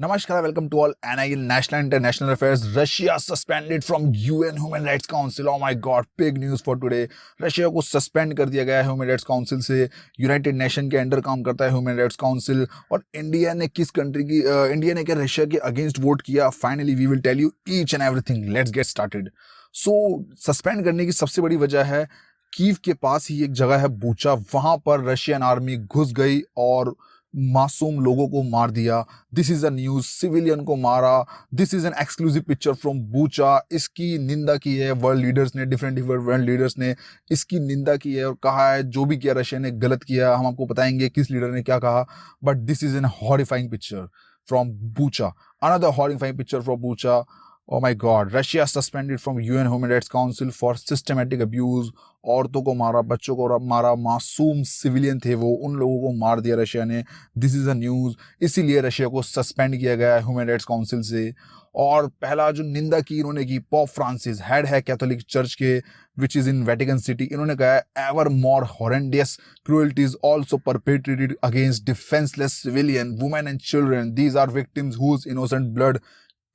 Namaskar, welcome to all NIL National International Affairs. Russia suspended from UN Human Rights Council. Oh my God, big news for today. Russia को suspend कर दिया गया है human rights council से। United Nation के under काम करता है ह्यूमन राइट्स काउंसिल। और इंडिया ने किस कंट्री की इंडिया ने क्या रशिया के अगेंस्ट वोट किया? Finally we will tell you each and everything. Let's get started. So suspend करने की सबसे बड़ी वजह है कीव के पास ही एक जगह है बूचा, वहां पर रशियन आर्मी घुस गई और मासूम लोगों को मार दिया। This is a news, civilian को मारा। This is an exclusive picture from Bucha. इसकी निंदा की है वर्ल्ड लीडर्स ने, डिफरेंट वर्ल्ड लीडर्स ने इसकी निंदा की है और कहा है जो भी किया रशिया ने गलत किया। हम आपको बताएंगे किस लीडर ने क्या कहा, but this is an horrifying picture from Bucha, another horrifying picture from Bucha. Oh my God, Russia suspended from UN Human Rights Council for systematic abuse। औरतों को मारा, बच्चों को मारा, मासूम सिविलियन थे वो, उन लोगों को मार दिया रशिया ने। दिस इज अ न्यूज, इसीलिए रशिया को सस्पेंड किया गया है ह्यूमन राइट्स काउंसिल से। और पहला जो निंदा की इन्होंने की, पॉप फ्रांसिस हेड है कैथोलिक चर्च के, which is in Vatican city. इन्होंने कहा है ever more horrendous cruelties also perpetrated against defenceless civilian women and children. These are victims whose innocent blood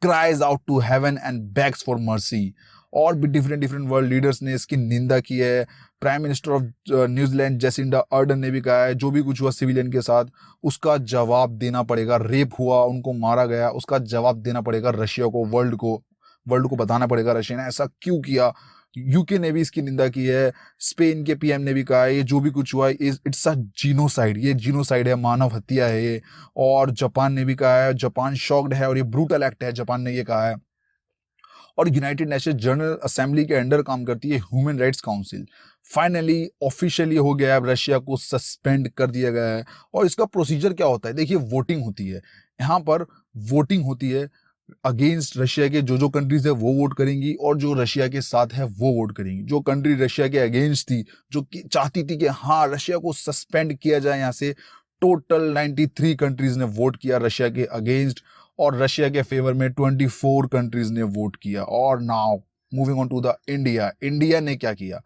cries out to heaven and begs for mercy। और भी different world leaders ने इसकी निंदा की है। Prime minister of New Zealand Jacinda Ardern ने भी कहा है जो भी कुछ हुआ सिविलियन के साथ उसका जवाब देना पड़ेगा। रेप हुआ, उनको मारा गया, उसका जवाब देना पड़ेगा रशिया को, वर्ल्ड को बताना पड़ेगा रशिया ने ऐसा क्यों किया। यूके ने भी इसकी निंदा की है। स्पेन के पीएम ने भी कहा है ये जो भी कुछ हुआ इट्स अ जीनोसाइड, ये जीनोसाइड है, मानव हत्या है ये। और जापान ने भी कहा है, जापान शॉक्ड है और ये ब्रूटल एक्ट है, जापान ने ये कहा है। और यूनाइटेड नेशन जनरल असेंबली के अंडर काम करती है human rights council. Finally officially हो गया है, रशिया को सस्पेंड कर दिया गया है। और इसका प्रोसीजर क्या होता है? देखिए, वोटिंग होती है यहाँ पर, वोटिंग होती है अगेंस्ट रशिया के। जो कंट्रीज है वो वोट करेंगी और जो रशिया के साथ है वो वोट करेंगी। जो कंट्री रशिया के अगेंस्ट थी, जो चाहती थी कि हाँ रशिया को सस्पेंड किया जाए यहाँ से, टोटल 93 कंट्रीज ने वोट किया रशिया के अगेंस्ट और रशिया के फेवर में 24 कंट्रीज ने वोट किया। और now moving on to the India. India ने क्या किया?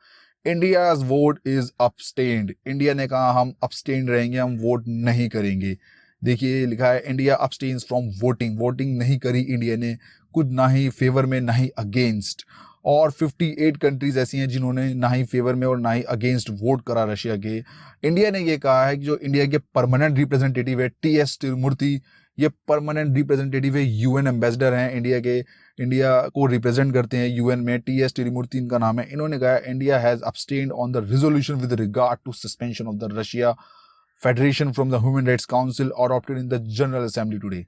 India's vote is abstained. India ने कहा हम अपस्टेन्ड रहेंगे, हम वोट नहीं करेंगे। देखिए लिखा है इंडिया अपस्टेन्स फ्रॉम वोटिंग। वोटिंग नहीं करी इंडिया ने, खुद ना ही फेवर में ना ही अगेंस्ट। और 58 कंट्रीज ऐसी हैं जिन्होंने ना ही फेवर में और ना ही अगेंस्ट वोट करा रशिया के। इंडिया ने ये कहा है कि जो इंडिया के परमानेंट रिप्रेजेंटेटिव है टीएस तिरुमूर्ति, ये परमानेंट रिप्रेजेंटेटिव है, यूएन एम्बेसडर हैं इंडिया के, इंडिया को रिप्रेजेंट करते हैं यूएन में। टीएस तिरुमूर्ति इनका नाम है। इन्होंने कहा India has abstained on the resolution with regard to suspension of the Russia federation from the human rights council और opted in the general assembly today.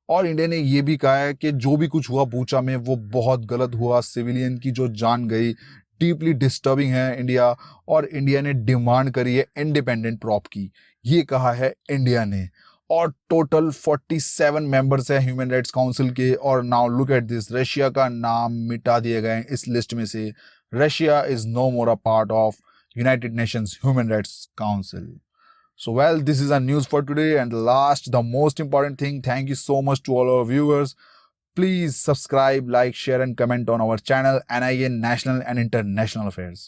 और इंडिया ने ये भी कहा है कि जो भी कुछ हुआ बूचा में वो बहुत गलत हुआ, सिविलियन की जो जान गई डीपली डिस्टर्बिंग है इंडिया। और इंडिया ने डिमांड करी है इंडिपेंडेंट प्रॉप की, ये कहा है इंडिया ने। और टोटल 47 मेंबर्स हैं ह्यूमन राइट्स काउंसिल के। और now look at this, Russia का नाम मिटा दिए गए इस लिस्ट में से। Russia is no more a part of United Nations human rights council. So, well, this is our news for today. And last, the most important thing, thank you so much to all our viewers. Please subscribe, like, share, and comment on our channel, NIN National and International Affairs.